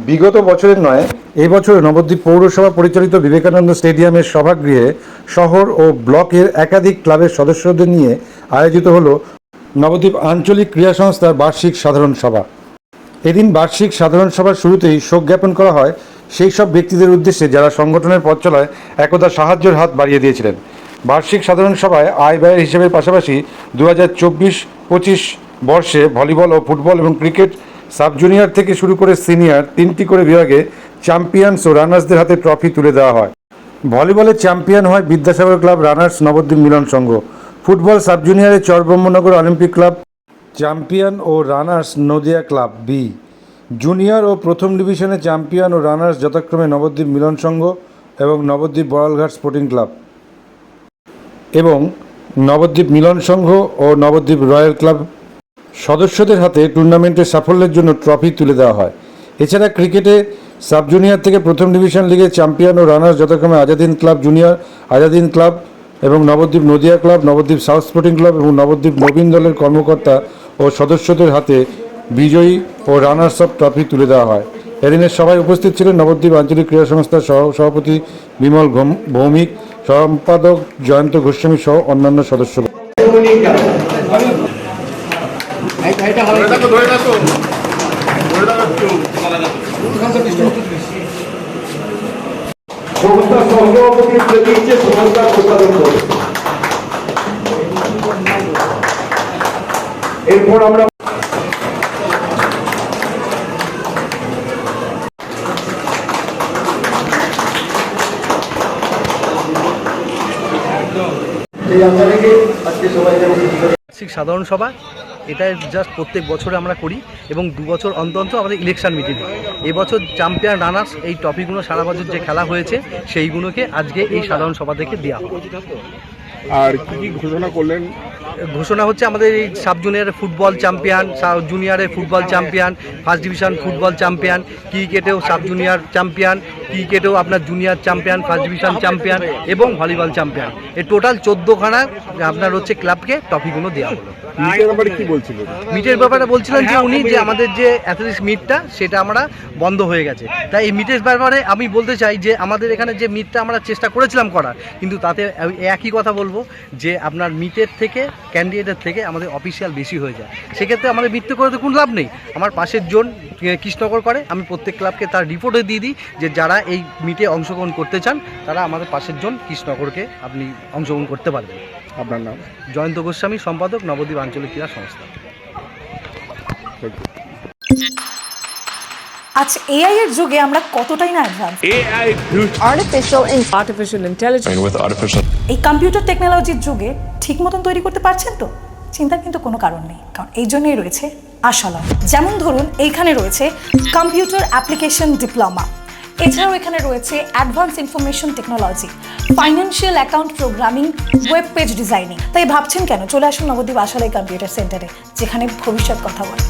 বিগত বছরের নয়, এই বছর নবদ্বীপ পৌরসভা পরিচালিত বিবেকানন্দ স্টেডিয়ামের সভাগৃহে শহর ও ব্লকের একাধিক ক্লাবের সদস্যদের নিয়ে আয়োজিত হলো নবদ্বীপ আঞ্চলিক ক্রীড়া সংস্থার বার্ষিক সাধারণ সভা। এদিন বার্ষিক সাধারণ সভার শুরুতেই শোক জ্ঞাপন করা হয় সেই সব ব্যক্তিদের উদ্দেশ্যে যারা সংগঠনের পথ চলায় একদা সাহায্যের হাত বাড়িয়ে দিয়েছিলেন। বার্ষিক সাধারণ সভায় আয় ব্যয়ের হিসেবের পাশাপাশি 2024-25 বর্ষে ভলিবল ও ফুটবল এবং ক্রিকেট সাব জুনিয়র থেকে শুরু করে সিনিয়র 3টি করে বিভাগে চ্যাম্পিয়ন্স ও রানার্সদের হাতে ট্রফি তুলে দেওয়া হয়। ভলিবলে চ্যাম্পিয়ন হয় Vidyasagar club runners Nabadwip Milan Sangha. Football sub জুনিয়রে চরব্রহ্মনগর অলিম্পিক ক্লাব চ্যাম্পিয়ন ও runners Nadia club B. Junior ও প্রথম ডিভিশনে চ্যাম্পিয়ন ও রানার্স যথাক্রমে নবদ্বীপ মিলন সংঘ এবং নবদ্বীপ বড়ালঘাট স্পোর্টিং ক্লাব এবং নবদ্বীপ মিলন সংঘ ও নবদ্বীপ রয়্যাল ক্লাব সদস্যদের হাতে টুর্নামেন্টের সাফল্যের জন্য ট্রফি তুলে দেওয়া হয়। এছাড়া ক্রিকেটে সাব জুনিয়র থেকে প্রথম ডিভিশন লিগে চ্যাম্পিয়ন ও রানার্স যথাক্রমে আজাদিন ক্লাব জুনিয়র, আজাদিন ক্লাব এবং Nabadwip Nadia club, Nabadwip south sporting club এবং নবদ্বীপ নবীন দলের কর্মকর্তা ও সদস্যদের হাতে বিজয়ী ও রানার্স আপ ট্রফি তুলে দেওয়া হয়। এদিনের সভায় উপস্থিত ছিলেন নবদ্বীপ আঞ্চলিক ক্রীড়া সংস্থার সভাপতি বিমল ভৌমিক, সম্পাদক জয়ন্ত গোস্বামী সহ অন্যান্য সদস্য। সংস্থা সভাপতির প্রতি সংস্থা প্রসারণ করে। এরপর আমরা বার্ষিক সাধারণ সভা, এটা জাস্ট প্রত্যেক বছরে আমরা করি এবং 2 বছর অন্তর অন্তর আমাদের ইলেকশন মিটিং। এবছর চ্যাম্পিয়ন রানার্স এই ট্রফিগুলো সারা বছর যে খেলা হয়েছে সেইগুলোকে আজকে এই সাধারণ সভা থেকে দেওয়া হয়। আর কি ঘোষণা করলেন? ঘোষণা হচ্ছে আমাদের এই সাব জুনিয়রে ফুটবল চ্যাম্পিয়ন, সাব জুনিয়রে football champion, first division football champion, ক্রিকেটেও সাব জুনিয়র চ্যাম্পিয়ন, ক্রিকেটেও আপনার junior champion, first division champion এবং ভলিবল চ্যাম্পিয়ন। এই টোটাল 14খানা আপনার হচ্ছে ক্লাবকে ট্রফিগুলো দেওয়া হলো। মিটের ব্যাপারে কি বলছিলেন? মিটের ব্যাপারে বলছিলেন যে উনি যে আমাদের যে অ্যাথলেটিক্স মিটটা সেটা আমরা বন্ধ হয়ে গেছে, তাই এই মিটের ব্যাপারে আমি বলতে চাই যে আমাদের এখানে যে মিটটা আমরা চেষ্টা করেছিলাম করার, কিন্তু তাতে একই কথা বলবো যে আপনার মিটের থেকে ক্যান্ডিডেটের থেকে আমাদের অফিসিয়াল বেশি হয়ে যায়। সেক্ষেত্রে আমাদের মিটতে করে তো কোনো লাভ নেই। আমার পাশের জোন কৃষ্ণনগর করে, আমি প্রত্যেক ক্লাবকে তার রিপোর্টে দিয়ে দিই যে যারা এই মিটে অংশগ্রহণ করতে চান তারা আমাদের পাশের জোন কৃষ্ণনগরকে আপনি অংশগ্রহণ করতে পারবেন। আপনার নাম? জয়ন্ত গোস্বামী, সম্পাদক, নবদ্বীপ আঞ্চলিক ক্রীড়া সংস্থা। আজ এআই এর যুগে আমরা কতটাই না advance. AI artificial intelligence with artificial এই কম্পিউটার টেকনোলজির যুগে ঠিক মতন তৈরি করতে পারছেন তো? চিন্তার কিন্তু কোনো কারণ নেই, কারণ এই জন্যই রয়েছে আশালম। যেমন ধরুন এইখানে রয়েছে কম্পিউটার অ্যাপ্লিকেশন ডিপ্লোমা, এছাড়াও এখানে রয়েছে advance information technology, financial account programming, web page designing. তাই ভাবছেন কেন? চলে আসুন নবদ্বীপ আশালয় কম্পিউটার সেন্টারে, যেখানে ভবিষ্যৎ কথা বলে।